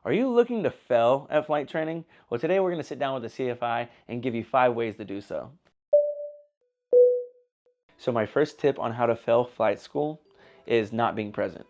Are you looking to fail at flight training? Well, today we're going to sit down with the CFI and give you 5 ways to do so. So my first tip on how to fail flight school is not being present.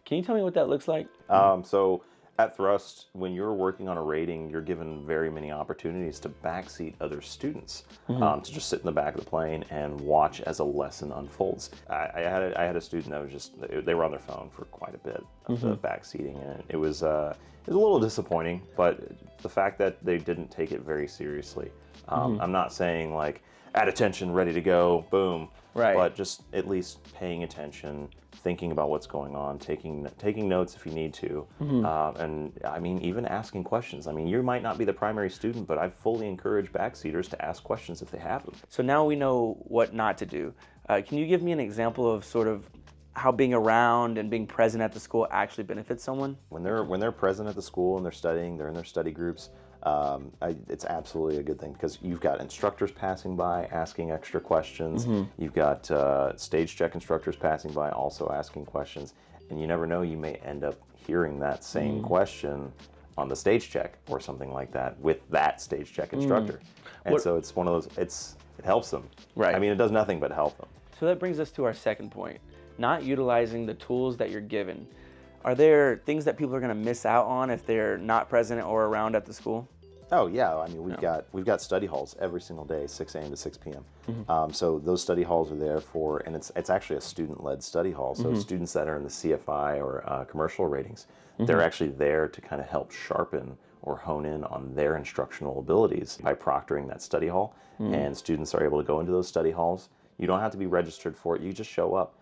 Can you tell me what that looks like? So at Thrust, when you're working on a rating, you're given very many opportunities to backseat other students, to just sit in the back of the plane and watch as a lesson unfolds. I had a student that was they were on their phone for quite a bit of the backseating, and it was a little disappointing, but the fact that they didn't take it very seriously. I'm not saying like, at attention, ready to go, boom. Right. But just at least paying attention, thinking about what's going on, taking notes if you need to, and I mean, even asking questions. I mean, you might not be the primary student, but I fully encourage backseaters to ask questions if they have them. So now we know what not to do. Can you give me an example of sort of how being around and being present at the school actually benefits someone? When they're present at the school and they're studying, they're in their study groups. It's absolutely a good thing because you've got instructors passing by asking extra questions. You've got stage check instructors passing by also asking questions, and you never know, you may end up hearing that same question on the stage check or something like that with that stage check instructor. And so it's one of those, it helps them. Right. I mean, it does nothing but help them. So that brings us to our second point, not utilizing the tools that you're given. Are there things that people are going to miss out on if they're not present or around at the school? Oh yeah, I mean we've got study halls every single day, 6 a.m. to 6 p.m. So those study halls are there for, and it's actually a student-led study hall. So students that are in the CFI or commercial ratings, they're actually there to kind of help sharpen or hone in on their instructional abilities by proctoring that study hall. And students are able to go into those study halls. You don't have to be registered for it. You just show up.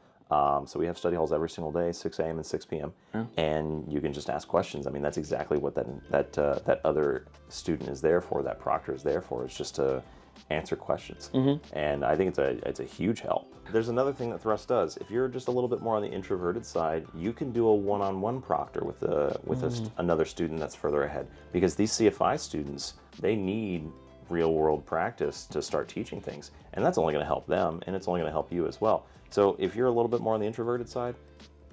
So we have study halls every single day, 6 a.m. and 6 p.m. And you can just ask questions. I mean, that's exactly what that other student is there for, that proctor is there for, is just to answer questions. And I think it's a huge help. There's another thing that Thrust does. If you're just a little bit more on the introverted side, you can do a one-on-one proctor with another student that's further ahead. Because these CFI students, they need real-world practice to start teaching things. And that's only going to help them, and it's only going to help you as well. So if you're a little bit more on the introverted side,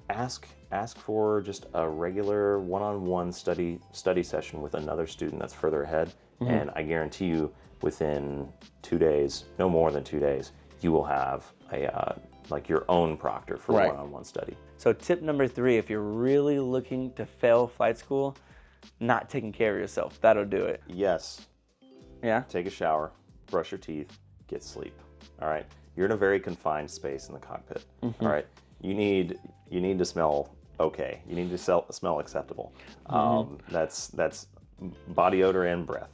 ask for just a regular one-on-one study session with another student that's further ahead, and I guarantee you within 2 days, no more than 2 days, you will have a like your own proctor for one-on-one study. So tip number 3, if you're really looking to fail flight school, not taking care of yourself. That'll do it. Yes. Yeah? Take a shower, brush your teeth, get sleep. All right. You're in a very confined space in the cockpit. All right. You need to smell okay. You need to smell acceptable. That's body odor and breath.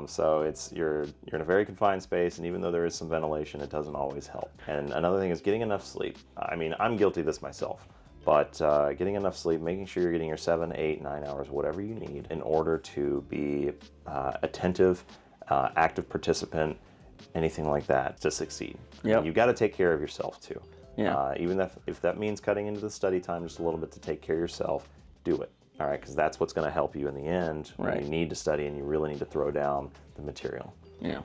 So you're in a very confined space, and even though there is some ventilation, it doesn't always help. And another thing is getting enough sleep. I mean, I'm guilty of this myself, but getting enough sleep, making sure you're getting your 7, 8, 9 hours, whatever you need in order to be attentive, active participant, anything like that, to succeed. You've got to take care of yourself too. Even if that means cutting into the study time just a little bit to take care of yourself, do it. All right, because that's what's going to help you in the end when you need to study and you really need to throw down the material.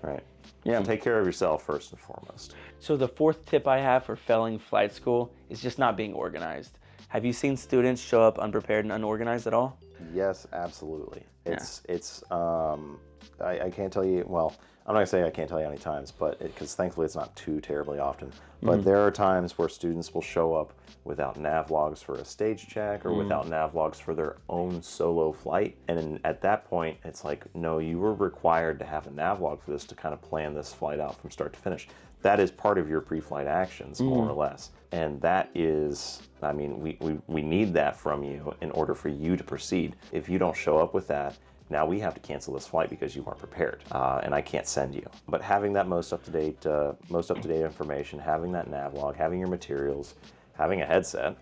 Right. So take care of yourself first and foremost. So the 4th tip I have for failing flight school is just not being organized. Have you seen students show up unprepared and unorganized at all? Yes, absolutely. I can't tell you, well, I'm not going to say I can't tell you how many times, but because thankfully it's not too terribly often. But there are times where students will show up without nav logs for a stage check or without nav logs for their own solo flight. And at that point, it's like, no, you were required to have a nav log for this to kind of plan this flight out from start to finish. That is part of your pre-flight actions, more or less. And that is, I mean, we need that from you in order for you to proceed. If you don't show up with that, now we have to cancel this flight because you weren't prepared, and I can't send you. But having that most up-to-date information, having that nav log, having your materials, having a headset.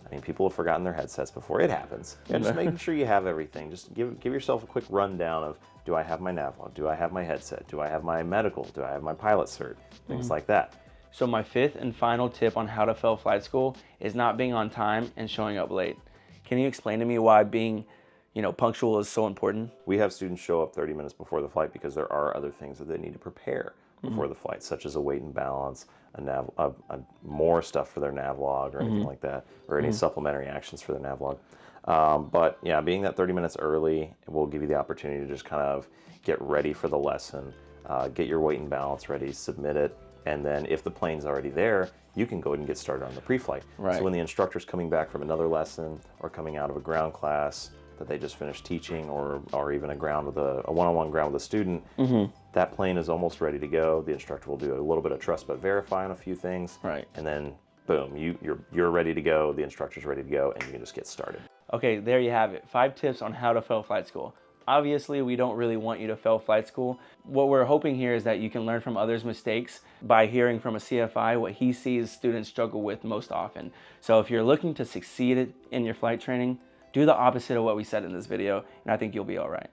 I mean, people have forgotten their headsets before. It happens. And just making sure you have everything. Just give yourself a quick rundown of, do I have my nav log? Do I have my headset? Do I have my medical? Do I have my pilot cert? Things like that. So my 5th and final tip on how to fail flight school is not being on time and showing up late. Can you explain to me why being punctual is so important? We have students show up 30 minutes before the flight because there are other things that they need to prepare before the flight, such as a weight and balance, more stuff for their nav log or anything like that, or any supplementary actions for their nav log. But yeah, being that 30 minutes early will give you the opportunity to just kind of get ready for the lesson, get your weight and balance ready, submit it, and then if the plane's already there, you can go ahead and get started on the pre-flight. Right. So when the instructor's coming back from another lesson or coming out of a ground class that they just finished teaching, or even a one-on-one ground with a student, that plane is almost ready to go. The instructor will do a little bit of trust but verify on a few things, Right. and then boom, you're ready to go, the instructor's ready to go, and you can just get started. Okay, there you have it. 5 tips on how to fail flight school. Obviously, we don't really want you to fail flight school. What we're hoping here is that you can learn from others' mistakes by hearing from a CFI what he sees students struggle with most often. So if you're looking to succeed in your flight training, do the opposite of what we said in this video, and I think you'll be all right.